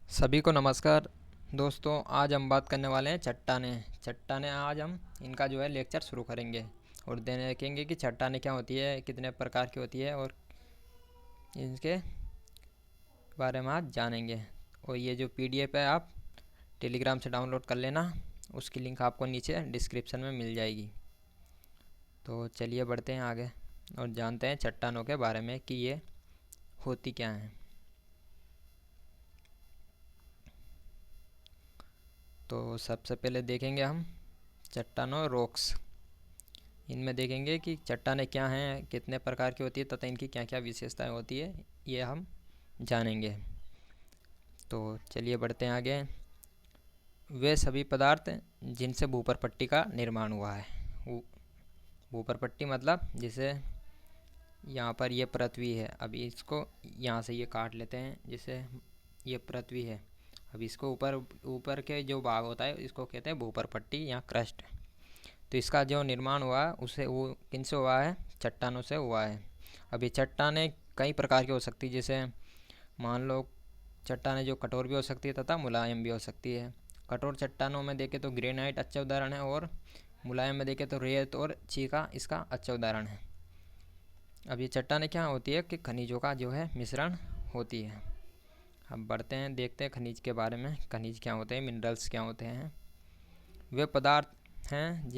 सभी को नमस्कार दोस्तों। आज हम बात करने वाले हैं चट्टाने। आज हम इनका जो है लेक्चर शुरू करेंगे और देखेंगे कि चट्टाने क्या होती है, कितने प्रकार की होती है और इनके बारे में आज जानेंगे। और ये जो पीडीएफ है आप टेलीग्राम से डाउनलोड कर लेना, उसकी लिंक आपको नीचे डिस्क्रिप्शन में मिल जाएगी। तो चलिए बढ़ते हैं आगे और जानते हैं चट्टानों के बारे में कि ये होती क्या हैं। तो सबसे पहले देखेंगे हम चट्टानों रॉक्स। इनमें देखेंगे कि चट्टानें क्या हैं, कितने प्रकार की होती है तथा इनकी क्या क्या विशेषताएं होती है, ये हम जानेंगे। तो चलिए बढ़ते हैं आगे। वे सभी पदार्थ जिनसे भूपर पट्टी का निर्माण हुआ है। भूपर पट्टी मतलब जैसे यहाँ पर ये पृथ्वी है, अभी इसको यहाँ से ये काट लेते हैं, जैसे ये पृथ्वी है। अब इसको ऊपर ऊपर के जो भाग होता है इसको कहते हैं भूपर पट्टी या क्रस्ट। तो इसका जो निर्माण हुआ है उसे वो किन से हुआ है, चट्टानों से हुआ है। अभी चट्टानें कई प्रकार की हो सकती है, जैसे मान लो चट्टानें जो कठोर भी हो सकती है तथा मुलायम भी हो सकती है। कठोर चट्टानों में देखें तो ग्रेनाइट अच्छा उदाहरण है, और मुलायम में देखें तो रेत और चीका इसका अच्छा उदाहरण है। अब ये चट्टानें क्या होती है कि खनिजों का जो है मिश्रण होती है। अब बढ़ते हैं, देखते हैं खनिज के बारे में। खनिज क्या होते हैं, मिनरल्स क्या होते हैं। वे पदार्थ हैं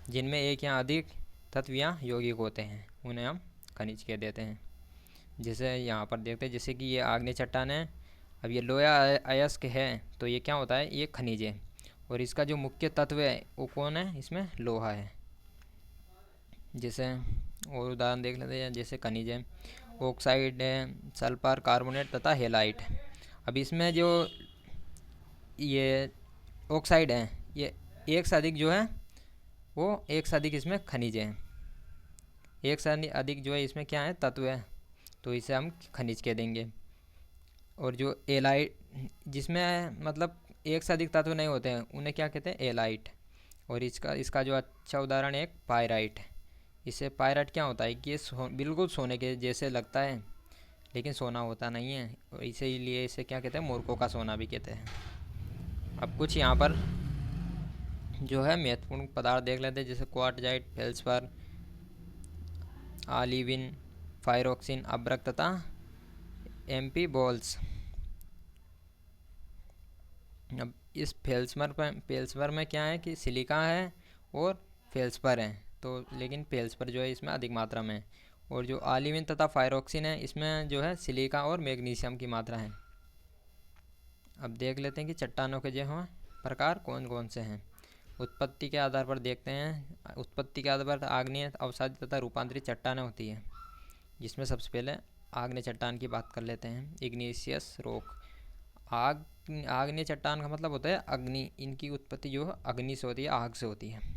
जिनमें एक या अधिक तत्व या यौगिक होते हैं, उन्हें हम खनिज कह देते हैं। जैसे यहाँ पर देखते हैं, जैसे कि ये आग्नेय चट्टान है। अब ये लोया अयस्क है, तो ये क्या होता है, ये खनिज है। और इसका जो मुख्य तत्व है वो कौन है, इसमें लोहा है। जैसे और उदाहरण देख लेते हैं, जैसे खनिज है, ऑक्साइड है, सल्फर कार्बोनेट तथा हेलाइट। अब इसमें जो ये ऑक्साइड है, ये एक से अधिक जो है वो एक से अधिक इसमें खनिज है। एक से अधिक जो है इसमें क्या है, तत्व है, तो इसे हम खनिज कह देंगे। और जो एलाइट, जिसमें मतलब एक से अधिक तत्व नहीं होते हैं, उन्हें क्या कहते हैं, एलाइट। और इसका इसका जो अच्छा उदाहरण है एक पायराइट। इससे पायराइट क्या होता है कि ये बिल्कुल सोने के जैसे लगता है, लेकिन सोना होता नहीं है, और इसीलिए इसे क्या कहते हैं, मूर्खों का सोना भी कहते हैं। अब कुछ यहाँ पर जो है महत्वपूर्ण पदार्थ देख लेते हैं, जैसे क्वार्टजाइट, फेल्सपर, ऑलिविन, फायरोक्सिन, अब्रक तथा एमपी बॉल्स। अब इस फेल्सपर में क्या है कि सिलिका है और फेल्सपर है, तो लेकिन फेल्सपर जो है इसमें अधिक मात्रा में है। और जो ऑलिविन तथा फायरोक्सिन है, इसमें जो है सिलिका और मैग्नीशियम की मात्रा है। अब देख लेते हैं कि चट्टानों के जो हैं प्रकार कौन कौन से हैं। उत्पत्ति के आधार पर देखते हैं। उत्पत्ति के आधार पर आग्नेय, अवसादी तथा रूपांतरित चट्टानें होती है, जिसमें सबसे पहले आग्नेय चट्टान की बात कर लेते हैं। Ignatius rock. आग आग्नेय चट्टान का मतलब होता है अग्नि। इनकी उत्पत्ति जो है अग्नि से होती है, आग से होती है।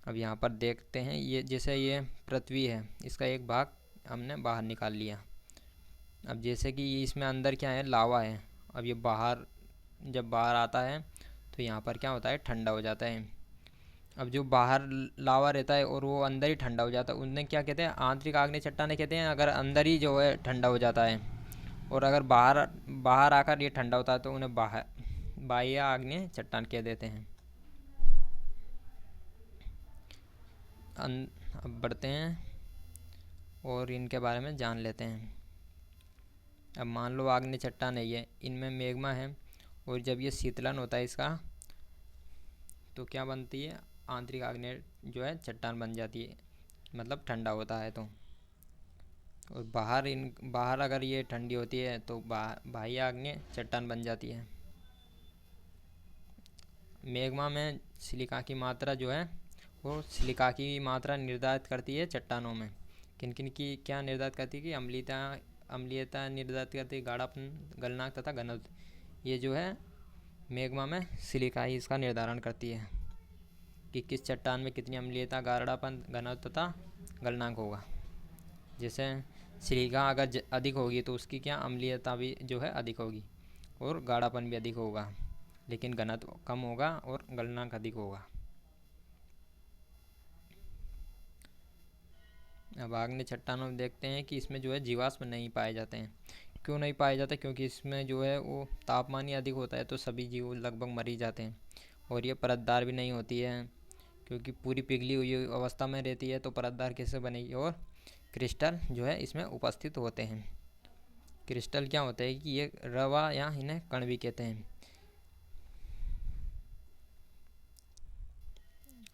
अब यहाँ पर देखते हैं, ये जैसे ये पृथ्वी है, इसका एक भाग हमने बाहर निकाल लिया। अब जैसे कि ये इसमें अंदर क्या है, लावा है। अब ये बाहर जब बाहर आता है तो यहाँ पर क्या होता है, ठंडा हो जाता है। अब जो बाहर लावा रहता है और वो अंदर ही ठंडा हो जाता है, उन्हें क्या कहते हैं, आंतरिक आग्नेय चट्टानें कहते हैं। अगर अंदर ही जो है ठंडा हो जाता है, और अगर बाहर बाहर आकर ये ठंडा होता है तो उन्हें बाहर बाह्य आग्नेय चट्टान कह देते हैं। अब बढ़ते हैं और इनके बारे में जान लेते हैं। अब मान लो आग्नेय चट्टान है ये, इनमें मैग्मा है, और जब ये शीतलन होता है इसका, तो क्या बनती है, आंतरिक आग्नेय जो है चट्टान बन जाती है, मतलब ठंडा होता है तो। और बाहर अगर ये ठंडी होती है तो बाह्य आग्नेय चट्टान बन जाती है। मैग्मा में सिलिका की मात्रा जो है, वो सिलिका की मात्रा निर्धारित करती है चट्टानों में। किन किन की क्या निर्धारित करती है कि अम्लीयता निर्धारित करती है, गाढ़ापन, गलनांक तथा घनत्व। ये जो है मैग्मा में सिलिका ही इसका निर्धारण करती है कि किस चट्टान में कितनी अम्लीयता, गाढ़ापन, घनत्व तथा गलनांक होगा। जैसे सिलिका अगर अधिक होगी तो उसकी क्या अम्लीयता भी जो है अधिक होगी, और गाढ़ापन भी अधिक होगा, लेकिन घनत्व कम होगा और गलनांक अधिक होगा। अब आग्नेय चट्टानों में देखते हैं कि इसमें जो है जीवाश्म नहीं पाए जाते हैं। क्यों नहीं पाए जाते? क्योंकि इसमें जो है वो तापमान ही अधिक होता है, तो सभी जीव लगभग मर ही जाते हैं। और ये परतदार भी नहीं होती है, क्योंकि पूरी पिघली हुई अवस्था में रहती है, तो परतदार कैसे बनेगी? और क्रिस्टल जो है इसमें उपस्थित होते हैं। क्रिस्टल क्या होते हैं कि ये रवा या इन्हें कण भी कहते हैं।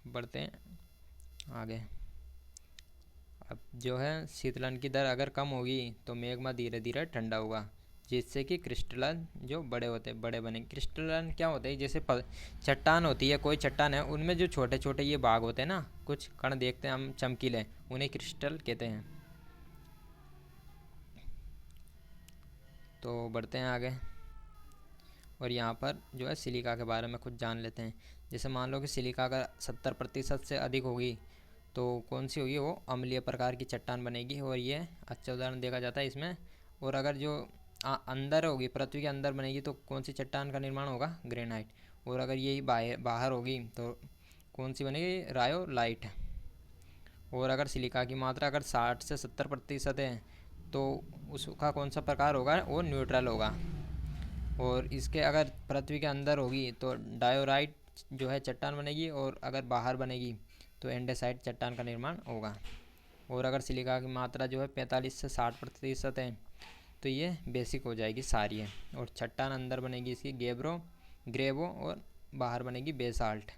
बढ़ते हैं आगे। अब जो है शीतलन की दर अगर कम होगी तो मैग्मा धीरे धीरे ठंडा होगा, जिससे कि क्रिस्टलन जो बड़े होते हैं बड़े बनेंगे। क्रिस्टलन क्या होते हैं? जैसे चट्टान होती है, कोई चट्टान है, उनमें जो छोटे छोटे ये भाग होते हैं ना, कुछ कण देखते हैं हम चमकीले, उन्हें क्रिस्टल कहते हैं। तो बढ़ते हैं आगे, और यहाँ पर जो है सिलिका के बारे में कुछ जान लेते हैं। जैसे मान लो कि सिलिका अगर 70% से अधिक होगी तो कौन सी होगी? वो अम्लीय प्रकार की चट्टान बनेगी, और ये अच्छा उदाहरण देखा जाता है इसमें। और अगर जो अंदर होगी, पृथ्वी के अंदर बनेगी, तो कौन सी चट्टान का निर्माण होगा? ग्रेनाइट। और अगर यही बाहर होगी तो कौन सी बनेगी? रायोलाइट। और अगर सिलिका की मात्रा अगर 60 से 70% है तो उसका कौन सा प्रकार होगा? वो न्यूट्रल होगा। और इसके अगर पृथ्वी के अंदर होगी तो डायोराइट जो है चट्टान बनेगी, और अगर बाहर बनेगी तो एंडेसाइट चट्टान का निर्माण होगा। और अगर सिलिका की मात्रा जो है 45 से 60% है तो ये बेसिक हो जाएगी सारी है। और चट्टान अंदर बनेगी इसकी ग्रेवो, और बाहर बनेगी बेसाल्ट।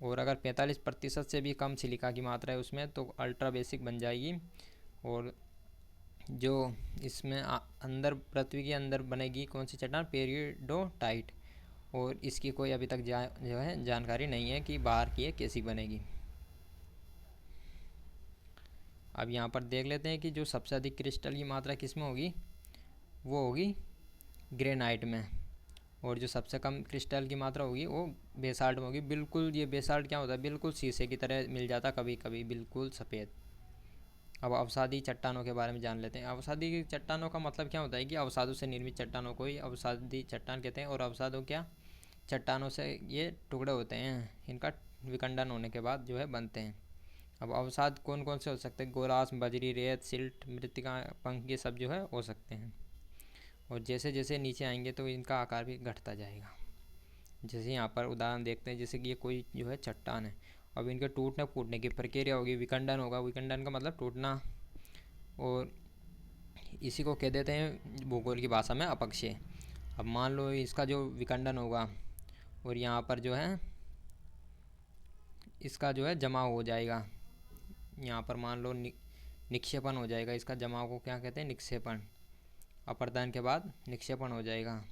और अगर 45% से भी कम सिलिका की मात्रा है उसमें तो अल्ट्रा बेसिक बन जाएगी। और जो इसमें अंदर पृथ्वी के अंदर बनेगी कौन सी चट्टान? पेरिडोटाइट। और इसकी कोई अभी तक जो है जानकारी नहीं है कि बाहर की है कैसी बनेगी। अब यहाँ पर देख लेते हैं कि जो सबसे अधिक क्रिस्टल की मात्रा किस में होगी? वो होगी ग्रेनाइट में। और जो सबसे कम क्रिस्टल की मात्रा होगी वो बेसाल्ट में होगी। बिल्कुल ये बेसाल्ट क्या होता है? बिल्कुल शीशे की तरह मिल जाता, कभी कभी बिल्कुल सफ़ेद। अब अवसादी चट्टानों के बारे में जान लेते हैं। अवसादी चट्टानों का मतलब क्या होता है कि अवसादों से निर्मित चट्टानों को ही अवसादी चट्टान कहते हैं। और अवसादों क्या? चट्टानों से ये टुकड़े होते हैं, इनका विखंडन होने के बाद जो है बनते हैं। अब अवसाद कौन कौन से हो सकते हैं? गोरास, बजरी, रेत, सिल्ट, मृत्तिका, पंख, ये सब जो है हो सकते हैं। और जैसे जैसे नीचे आएंगे तो इनका आकार भी घटता जाएगा। जैसे यहाँ पर उदाहरण देखते हैं, जैसे कि ये कोई जो है चट्टान है, अब इनके टूटने फूटने की प्रक्रिया होगी, विखंडन होगा। विखंडन का मतलब टूटना, और इसी को कह देते हैं भूगोल की भाषा में अपक्षय। अब मान लो इसका जो विखंडन होगा और यहाँ पर जो है इसका जो है जमाव हो जाएगा। यहाँ पर मान लो निक्षेपण हो जाएगा। इसका जमाव को क्या कहते हैं? निक्षेपण। अपर्दन के बाद निक्षेपण हो जाएगा,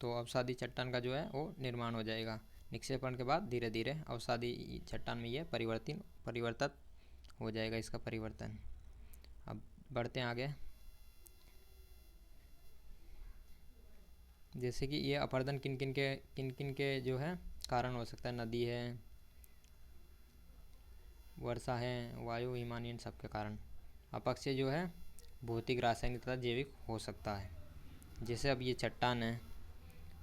तो अवसादी चट्टान का जो है वो निर्माण हो जाएगा। निक्षेपण के बाद धीरे धीरे अवसादी चट्टान में ये परिवर्तित हो जाएगा, इसका परिवर्तन। अब बढ़ते हैं आगे। जैसे कि ये अपर्दन किन किन के जो है कारण हो सकता है? नदी है, वर्षा है, वायु, हिमानी, इन सब के कारण। अपक्षय जो है भौतिक, रासायनिक तथा जैविक हो सकता है। जैसे अब ये चट्टान है,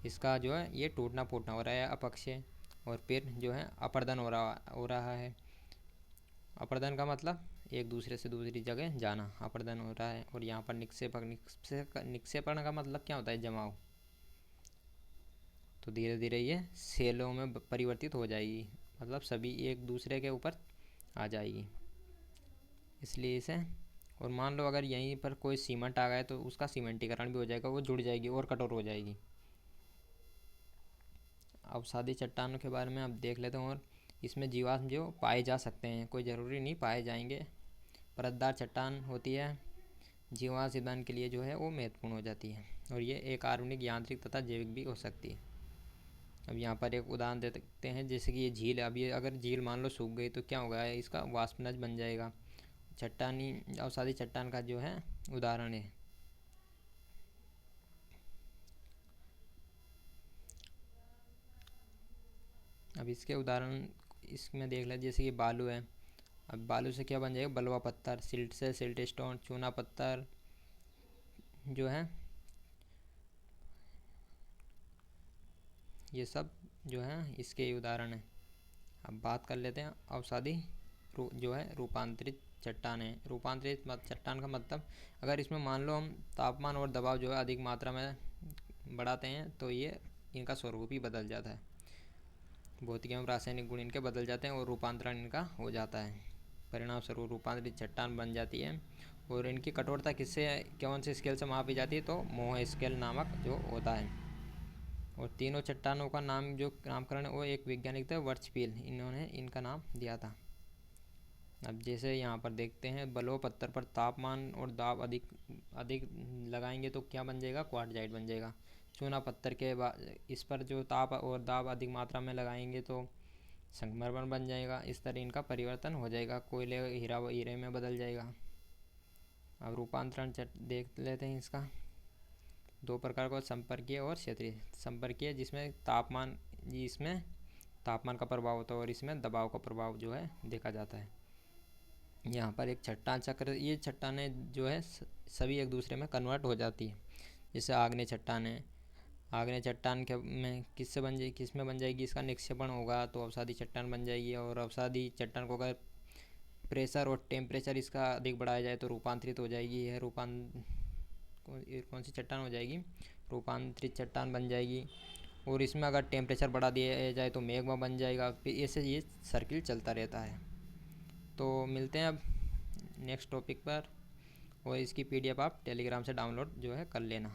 इसका जो है ये टूटना फूटना हो रहा है अपक्षय, और फिर जो है अपर्दन हो रहा है। अपर्दन का मतलब एक दूसरे से दूसरी जगह जाना, अपर्दन हो रहा है। और यहाँ पर निक्षेपण का मतलब क्या होता है? जमाव। तो धीरे धीरे ये सेलों में परिवर्तित हो जाएगी, मतलब सभी एक दूसरे के ऊपर आ जाएगी, इसलिए इसे। और मान लो अगर यहीं पर कोई सीमेंट आ गया तो उसका सीमेंटीकरण भी हो जाएगा, वो जुड़ जाएगी और कठोर हो जाएगी। अवसादी चट्टानों के बारे में अब देख लेते हैं। और इसमें जीवाश्म जो पाए जा सकते हैं, कोई ज़रूरी नहीं पाए जाएंगे। परतदार चट्टान होती है, जीवाश्म ईंधन के लिए जो है वो महत्वपूर्ण हो जाती है। और ये एक कार्बनिक, यांत्रिक तथा जैविक भी हो सकती है। अब यहाँ पर एक उदाहरण दे सकते हैं, जैसे कि ये झील है। अब ये अगर झील मान लो सूख गई तो क्या होगा? इसका वाष्पनज बन जाएगा। चट्टानी अवसादी चट्टान का जो है उदाहरण है। अब इसके उदाहरण इसमें देख लें, जैसे कि बालू है। अब बालू से क्या बन जाएगा? बलुआ पत्थर। सिल्ट से सिल्ट स्टोन, चूना पत्थर जो है, ये सब जो है इसके उदाहरण हैं। अब बात कर लेते हैं अवसादी जो है रूपांतरित चट्टान है। रूपांतरित चट्टान का मतलब, अगर इसमें मान लो हम तापमान और दबाव जो है अधिक मात्रा में बढ़ाते हैं तो ये इनका स्वरूप ही बदल जाता है। भौतिक एवं रासायनिक गुण इनके बदल जाते हैं और रूपांतरण इनका हो जाता है। परिणाम स्वरूप रूपांतरित चट्टान बन जाती है। और इनकी कठोरता किससे, कौन से स्केल से मापी जाती है, तो मोह स्केल नामक जो होता है। और तीनों चट्टानों का नाम जो नामकरण है वो एक वैज्ञानिक थे वर्चपील, इन्होंने इनका नाम दिया था। अब जैसे यहाँ पर देखते हैं, बलुआ पत्थर पर तापमान और दाब अधिक अधिक लगाएंगे तो क्या बन जाएगा, क्वार्टजाइट बन जाएगा। चूना पत्थर के इस पर जो ताप और दाब अधिक मात्रा में लगाएंगे तो संगमरमर बन जाएगा। इस तरह इनका परिवर्तन हो जाएगा, कोयले हीरे में बदल जाएगा। अब रूपांतरण देख लेते हैं इसका। दो प्रकार का, संपर्कीय और क्षेत्रीय। संपर्कीय जिसमें तापमान का प्रभाव होता है और इसमें दबाव का प्रभाव जो है देखा जाता है। यहाँ पर एक चट्टान चक्र, ये चट्टानें जो है सभी एक दूसरे में कन्वर्ट हो जाती है। जैसे आग्नेय चट्टान है, आग्नेय चट्टान के में किससे बन जाएगी, किस में बन जाएगी, इसका निक्षेपण होगा तो अवसादी चट्टान बन जाएगी। और अवसादी चट्टान को अगर प्रेशर और टेम्परेचर इसका अधिक बढ़ाया जाए तो रूपांतरित हो जाएगी। यह कौन सी चट्टान हो जाएगी, रूपांतरित चट्टान बन जाएगी। और इसमें अगर टेम्परेचर बढ़ा दिया जाए तो मैग्मा बन जाएगा। फिर ऐसे ये सर्किल चलता रहता है। तो मिलते हैं अब नेक्स्ट टॉपिक पर, और इसकी PDF आप टेलीग्राम से डाउनलोड जो है कर लेना।